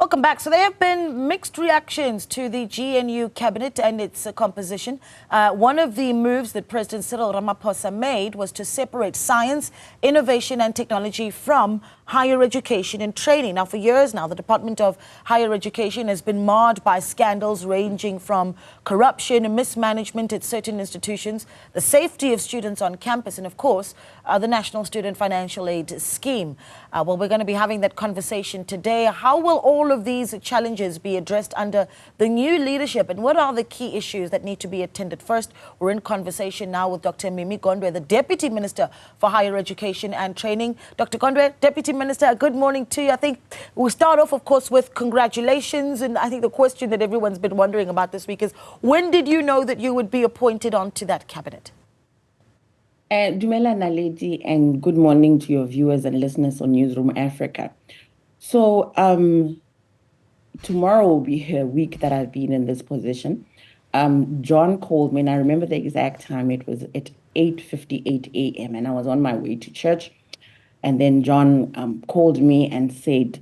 Welcome back. So there have been mixed reactions to the GNU cabinet and its composition. One of the moves that President Cyril Ramaphosa made was to separate science, innovation and technology from higher education and training. Now, for years now, the Department of Higher Education has been marred by scandals ranging from corruption and mismanagement at certain institutions, the safety of students on campus, and of course, the National Student Financial Aid Scheme. Well, we're going to be having that conversation today. How will all of these challenges be addressed under the new leadership, and what are the key issues that need to be attended? First, we're in conversation now with Dr. Mimmy Gondwe, the Deputy Minister for Higher Education and Training. Dr. Gondwe, Deputy Minister, good morning to you. I think we'll start off, of course, with congratulations. And I think the question that everyone's been wondering about this week is, when did you know that you would be appointed onto that cabinet? Dumela Naledi, and good morning to your viewers and listeners on Newzroom Afrika. So tomorrow will be a week that I've been in this position. John called me, and I remember the exact time. It was at 8:58 a.m. and I was on my way to church. And then John called me and said,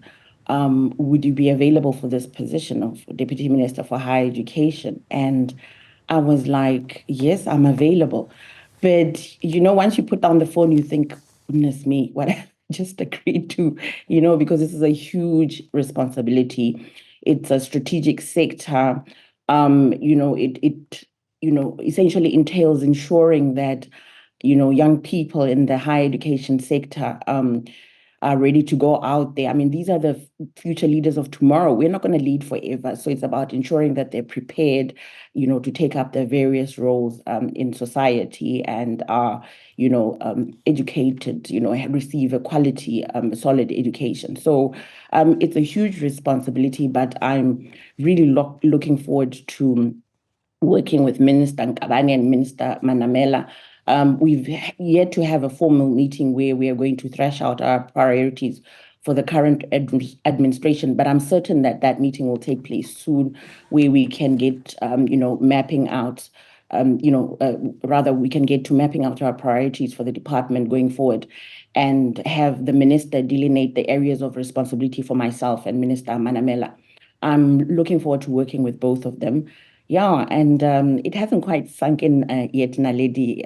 would you be available for this position of Deputy Minister for Higher Education? And I was like, yes, I'm available. But, you know, once you put down the phone, you think, goodness me, what I just agreed to, you know, because this is a huge responsibility. It's a strategic sector. It essentially entails ensuring that, you know, young people in the higher education sector are ready to go out there. I mean, these are the future leaders of tomorrow. We're not going to lead forever. So it's about ensuring that they're prepared, you know, to take up their various roles in society and are, you know, educated, you know, receive a quality, solid education. So it's a huge responsibility, but I'm really looking forward to working with Minister Nkabane and Minister Manamela. We've yet to have a formal meeting where we are going to thrash out our priorities for the current administration, but I'm certain that that meeting will take place soon, where we can get, mapping out, we can get to mapping out our priorities for the department going forward, and have the minister delineate the areas of responsibility for myself and Minister Manamela. I'm looking forward to working with both of them. Yeah, and it hasn't quite sunk in yet, Naledi,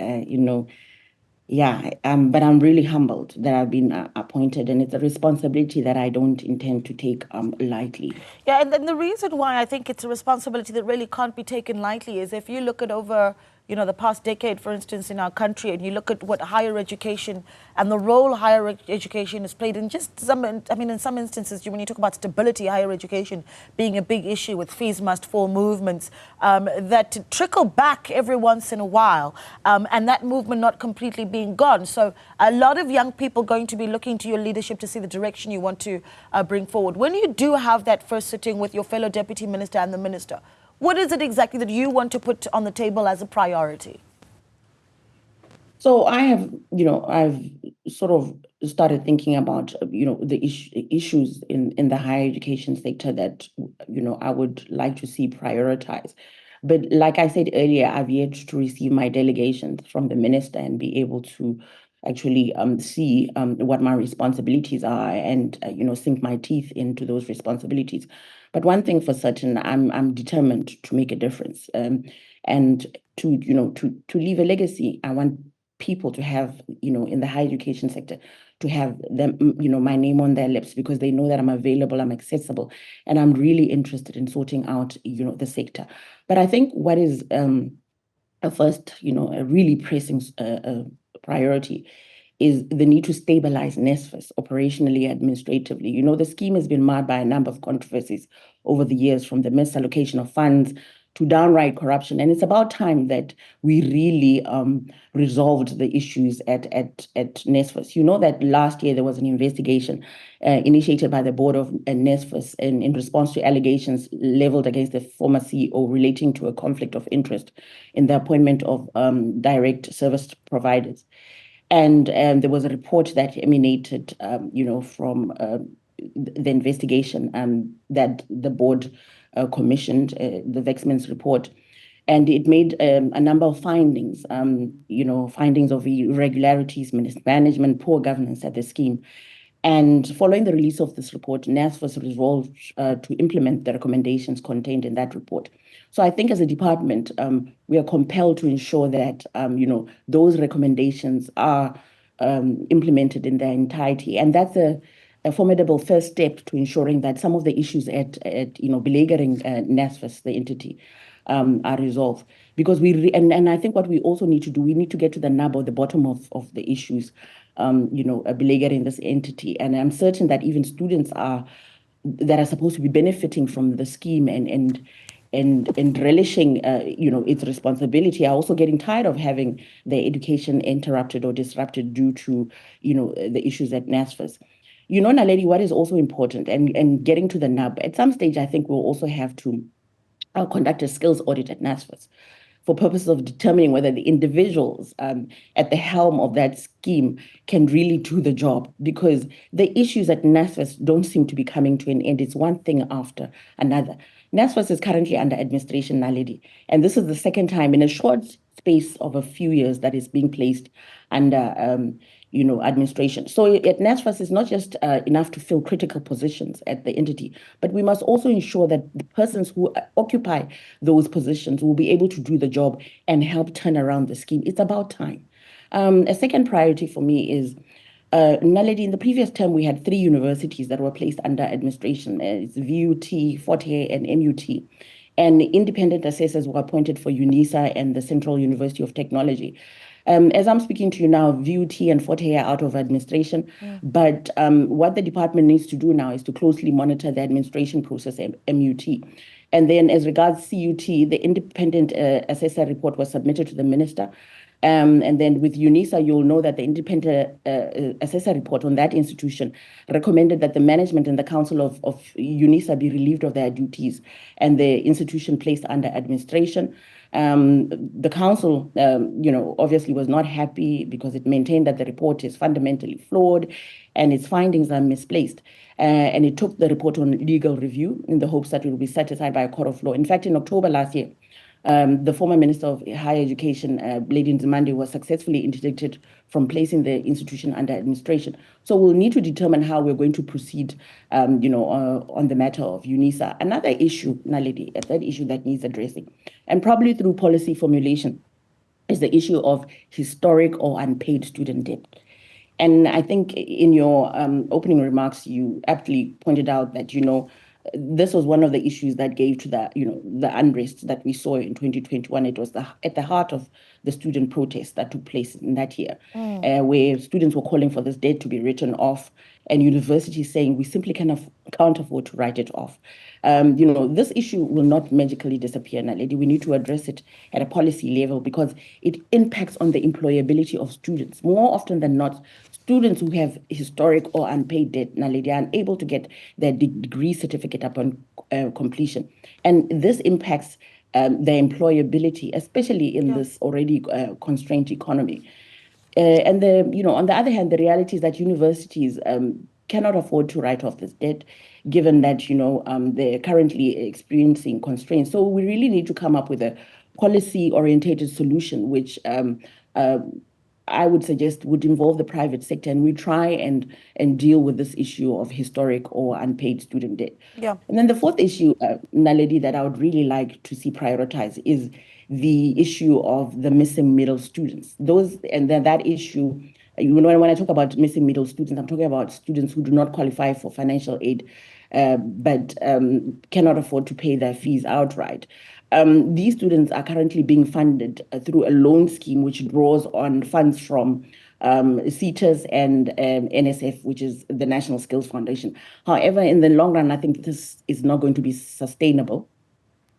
but I'm really humbled that I've been appointed, and it's a responsibility that I don't intend to take lightly. Yeah, and then the reason why I think it's a responsibility that really can't be taken lightly is if you look at over, you know, the past decade, for instance, in our country, and you look at what higher education and the role higher education has played in just some, in some instances, when you talk about stability, higher education being a big issue with fees must fall movements that trickle back every once in a while, and that movement not completely being gone. So a lot of young people going to be looking to your leadership to see the direction you want to bring forward. When you do have that first sitting with your fellow deputy minister and the minister, what is it exactly that you want to put on the table as a priority? So I've sort of started thinking about, the issues in the higher education sector that, I would like to see prioritized. But like I said earlier, I've yet to receive my delegations from the minister and be able to actually see what my responsibilities are and, sink my teeth into those responsibilities. But one thing for certain, I'm determined to make a difference, and to leave a legacy. I want people to have, in the higher education sector, to have them, my name on their lips, because they know that I'm available, I'm accessible, and I'm really interested in sorting out, the sector. But I think what is a first, a really pressing priority is the need to stabilize NSFAS operationally, administratively. You know, the scheme has been marred by a number of controversies over the years, from the misallocation of funds to downright corruption. And it's about time that we really resolved the issues at NSFAS. You know that last year there was an investigation initiated by the board of NSFAS in response to allegations leveled against the former CEO relating to a conflict of interest in the appointment of direct service providers. And there was a report that emanated, from the investigation that the board commissioned, the Vexman's report. And it made a number of findings, findings of irregularities, mismanagement, poor governance at the scheme. And following the release of this report, NSFAS resolved to implement the recommendations contained in that report. So I think as a department, we are compelled to ensure that, those recommendations are implemented in their entirety. And that's a formidable first step to ensuring that some of the issues at beleaguering NSFAS, the entity, are resolved. Because and I think what we also need to do, we need to get to the nub or the bottom of the issues, beleaguering this entity. And I'm certain that even students that are supposed to be benefiting from the scheme and relishing, its responsibility, are also getting tired of having their education interrupted or disrupted due to, the issues at NSFAS. Naledi, what is also important and getting to the nub, at some stage, I think we'll also have to conduct a skills audit at NSFAS for purposes of determining whether the individuals at the helm of that scheme can really do the job, because the issues at NSFAS don't seem to be coming to an end. It's one thing after another. NSFAS is currently under administration, Naledi, and this is the second time in a short space of a few years that is being placed under administration. So at NSFAS, it's not just enough to fill critical positions at the entity, but we must also ensure that the persons who occupy those positions will be able to do the job and help turn around the scheme. It's about time. A second priority for me is Naledi, in the previous term, we had 3 universities that were placed under administration. It's VUT, Forte, and MUT. And independent assessors were appointed for UNISA and the Central University of Technology. As I'm speaking to you now, VUT and Forte are out of administration, but what the department needs to do now is to closely monitor the administration process at MUT. And then as regards CUT, the independent assessor report was submitted to the minister. And then with UNISA, you'll know that the independent assessor report on that institution recommended that the management and the council of UNISA be relieved of their duties and the institution placed under administration. The council, obviously was not happy because it maintained that the report is fundamentally flawed and its findings are misplaced. And it took the report on legal review in the hopes that it will be set aside by a court of law. In fact, in October last year, the former Minister of Higher Education, Lady Nzimande, was successfully interdicted from placing the institution under administration. So we'll need to determine how we're going to proceed, on the matter of UNISA. Another issue, Naledi, a third issue that needs addressing, and probably through policy formulation, is the issue of historic or unpaid student debt. And I think in your opening remarks, you aptly pointed out that, this was one of the issues that gave to the unrest that we saw in 2021. It was at the heart of the student protests that took place in that year, where students were calling for this debt to be written off, and universities saying we simply can't afford to write it off. This issue will not magically disappear, Naledi. We need to address it at a policy level because it impacts on the employability of students. More often than not, students who have historic or unpaid debt, Naledi, are unable to get their degree certificate upon completion. And this impacts their employability, especially in this already constrained economy. And on the other hand, the reality is that universities cannot afford to write off this debt, given that they're currently experiencing constraints. So we really need to come up with a policy-orientated solution, which I would suggest would involve the private sector, and we try and deal with this issue of historic or unpaid student debt. Yeah. And then the fourth issue, Naledi, that I would really like to see prioritized is the issue of the missing middle students. That issue, when I talk about missing middle students, I'm talking about students who do not qualify for financial aid, but cannot afford to pay their fees outright. These students are currently being funded through a loan scheme which draws on funds from CETAs and NSF, which is the National Skills Foundation. However, in the long run, I think this is not going to be sustainable,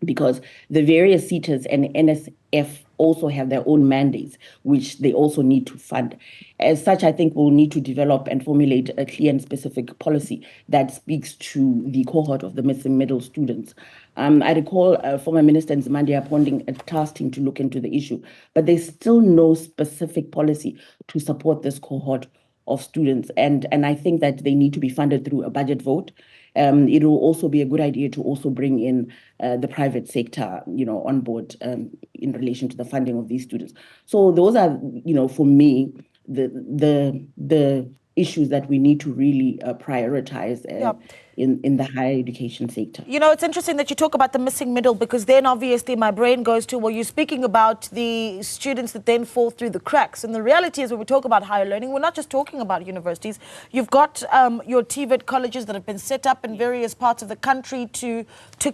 because the various CETAs and NSF also have their own mandates, which they also need to fund. As such, I think we'll need to develop and formulate a clear and specific policy that speaks to the cohort of the missing middle students. I recall former Minister Nzimande appointing a task team to look into the issue, but there's still no specific policy to support this cohort of students. And I think that they need to be funded through a budget vote. It will also be a good idea to also bring in the private sector, on board in relation to the funding of these students. So those are, for me, the issues that we need to really prioritize Yeah. in the higher education sector. You know, it's interesting that you talk about the missing middle, because then obviously my brain goes to, well, you're speaking about the students that then fall through the cracks. And the reality is, when we talk about higher learning, we're not just talking about universities. You've got your TVET colleges that have been set up in various parts of the country to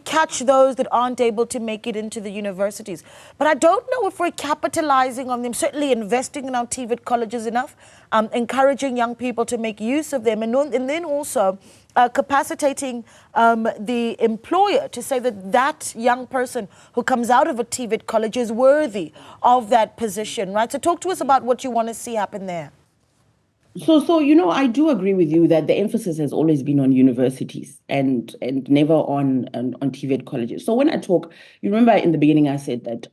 catch those that aren't able to make it into the universities. But I don't know if we're capitalizing on them, certainly investing in our TVET colleges enough, encouraging young people to make use of them, and then also capacitating the employer to say that that young person who comes out of a TVET college is worthy of that position, right? So talk to us about what you want to see happen there. So I do agree with you that the emphasis has always been on universities and never on TVET colleges. So when I talk, you remember in the beginning I said that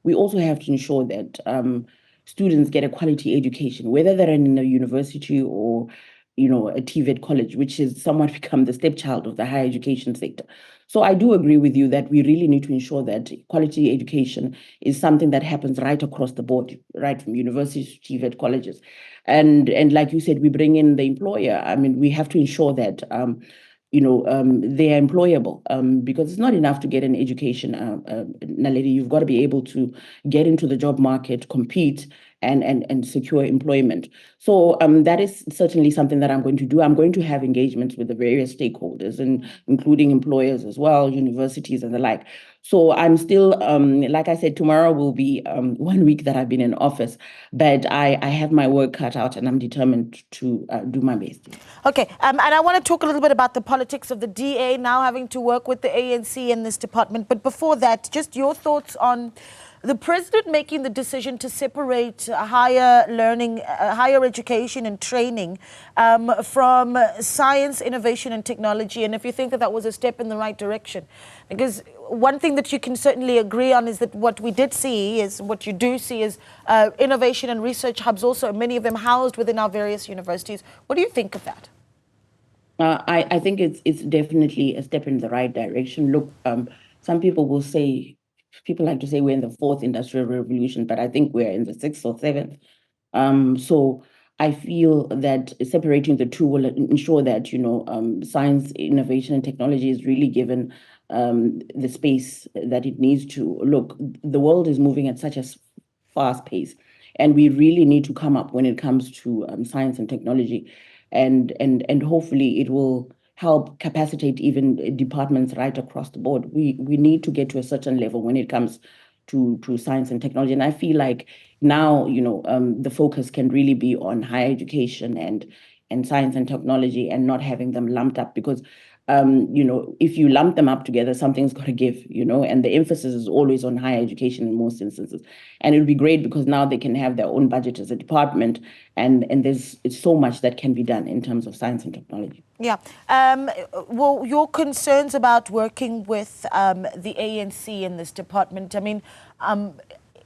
we also have to ensure that students get a quality education, whether they're in a university or a TVET college, which has somewhat become the stepchild of the higher education sector. So I do agree with you that we really need to ensure that quality education is something that happens right across the board, right from universities to TVET colleges. And like you said, we bring in the employer. I mean, we have to ensure that they are employable, because it's not enough to get an education, Naledi. You've got to be able to get into the job market, compete, and secure employment. So that is certainly something that I'm going to do. I'm going to have engagements with the various stakeholders, and including employers as well, universities and the like. So I'm still, like I said, tomorrow will be 1 week that I've been in office, but I have my work cut out, and I'm determined to do my best. Okay, and I want to talk a little bit about the politics of the DA now having to work with the ANC in this department. But before that, just your thoughts on the president making the decision to separate higher learning, higher education and training from science, innovation and technology, and if you think that that was a step in the right direction. Because one thing that you can certainly agree on is that what we did see is, what you do see is innovation and research hubs also, many of them housed within our various universities. What do you think of that? I think it's definitely a step in the right direction. Look, some people will say, people like to say we're in the fourth industrial revolution, but I think we're in the sixth or seventh. So I feel that separating the two will ensure that, science, innovation, and technology is really given the space that it needs to. Look, the world is moving at such a fast pace, and we really need to come up when it comes to science and technology, and hopefully it will help capacitate even departments right across the board. We need to get to a certain level when it comes to science and technology. And I feel like now, the focus can really be on higher education and science and technology, and not having them lumped up, because if you lump them up together, something's got to give, and the emphasis is always on higher education in most instances. And it would be great because now they can have their own budget as a department, and it's so much that can be done in terms of science and technology. Yeah. Well, your concerns about working with the ANC in this department, I mean,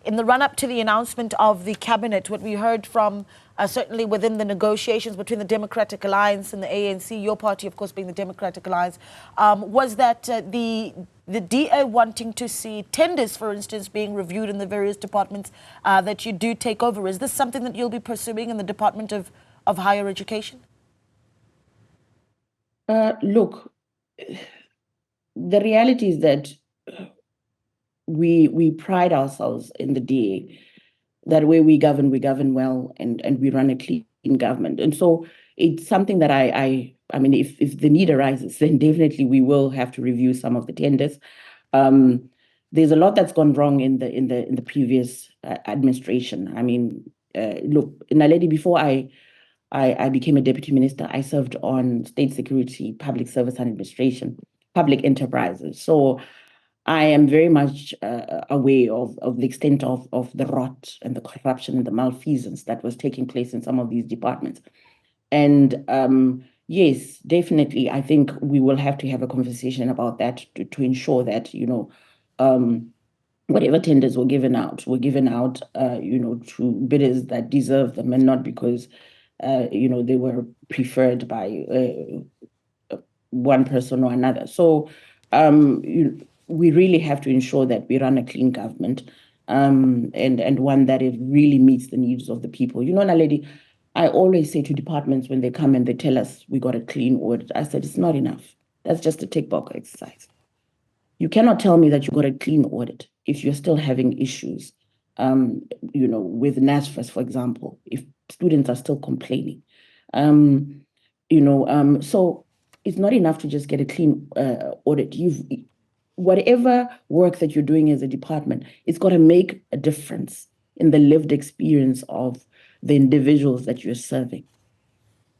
in the run-up to the announcement of the cabinet, what we heard from certainly within the negotiations between the Democratic Alliance and the ANC, your party, of course, being the Democratic Alliance, was that the DA wanting to see tenders, for instance, being reviewed in the various departments that you do take over. Is this something that you'll be pursuing in the Department of Higher Education? Look, the reality is that we pride ourselves in the DA, that way we govern well, and we run a clean government. And so it's something that I mean, if the need arises, then definitely we will have to review some of the tenders. There's a lot that's gone wrong in the previous administration. I mean, look, Naledi, before I became a deputy minister, I served on state security, public service and administration, public enterprises. So I am very much aware of the extent of the rot and the corruption and the malfeasance that was taking place in some of these departments. And yes, definitely, I think we will have to have a conversation about that to ensure that, whatever tenders were given out, to bidders that deserve them, and not because, they were preferred by one person or another. So we really have to ensure that we run a clean government, and one that it really meets the needs of the people. Naledi, I always say to departments when they come and they tell us we got a clean audit, I said, it's not enough. That's just a tick box exercise. You cannot tell me that you got a clean audit if you're still having issues, with NSFAS, for example, if students are still complaining. So it's not enough to just get a clean audit. Whatever work that you're doing as a department, it's got to make a difference in the lived experience of the individuals that you're serving.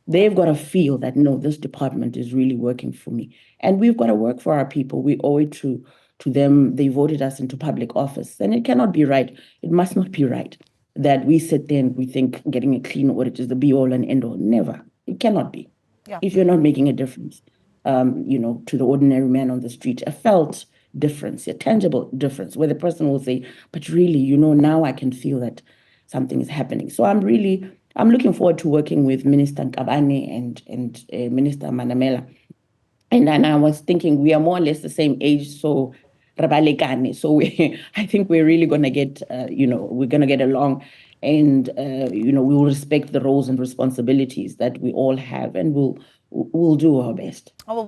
They've got to feel that, no, this department is really working for me. And we've got to work for our people. We owe it to them. They voted us into public office. And it cannot be right. It must not be right that we sit there and we think getting a clean audit is the be-all and end-all. Never. It cannot be. Yeah. If you're not making a difference, to the ordinary man on the street, a felt difference, a tangible difference, where the person will say, but really, now I can feel that something is happening. So I'm looking forward to working with Minister Nkabane and Minister Manamela. And then I was thinking we are more or less the same age, so rabalekane. So I think we're really going to get, we're going to get along, and we will respect the roles and responsibilities that we all have, and we'll do our best.